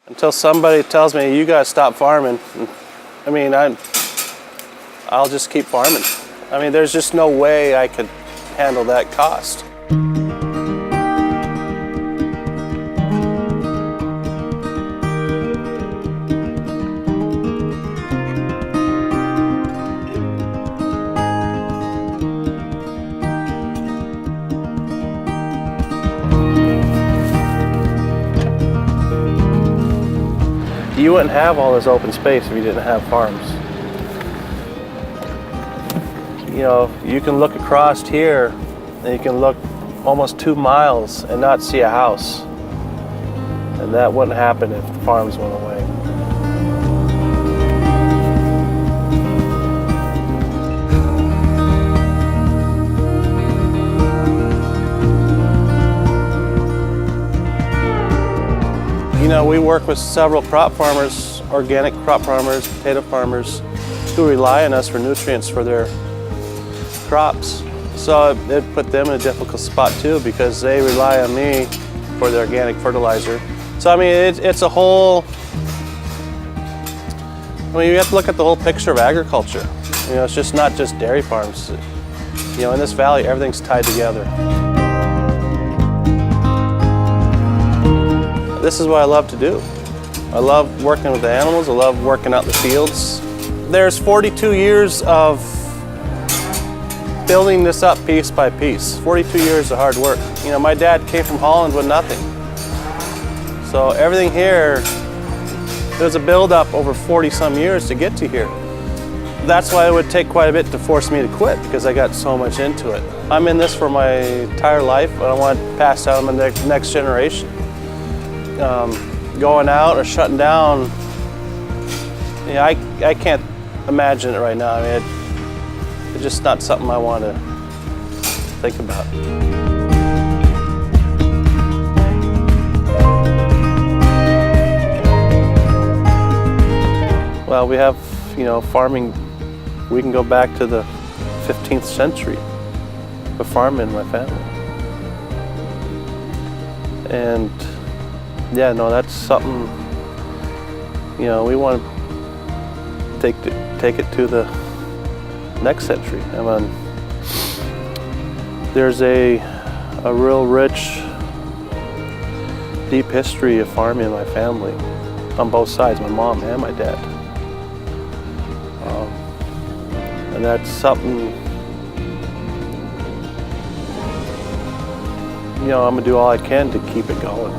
Until somebody tells me, you gotta stop farming, I mean, I'll just keep farming. I mean, there's just no way I could handle that cost. You wouldn't have all this open space if you didn't have farms. You know, you can look across here and you can look almost 2 miles and not see a house. And that wouldn't happen if the farms went away. You know, we work with several crop farmers, organic crop farmers, potato farmers, who rely on us for nutrients for their crops. So it put them in a difficult spot too, because they rely on me for the organic fertilizer. So I mean, it's a whole, I mean, you have to look at the whole picture of agriculture. You know, it's just not just dairy farms. You know, in this valley, everything's tied together. This is what I love to do. I love working with the animals. I love working out in the fields. There's 42 years of building this up piece by piece. 42 years of hard work. You know, my dad came from Holland with nothing. So everything here, there's a build-up over 40-some years to get to here. That's why it would take quite a bit to force me to quit, because I got so much into it. I'm in this for my entire life, and I want to pass down to the next generation. Going out or shutting down, you know, I can't imagine it right now. I mean, it's just not something I want to think about. Well, we have, you know, farming, we can go back to the 15th century for farming in my family. And yeah, no, that's something, you know, we want to take it to the next century. I mean, there's a real rich, deep history of farming in my family on both sides, my mom and my dad. And that's something, you know, I'm gonna do all I can to keep it going.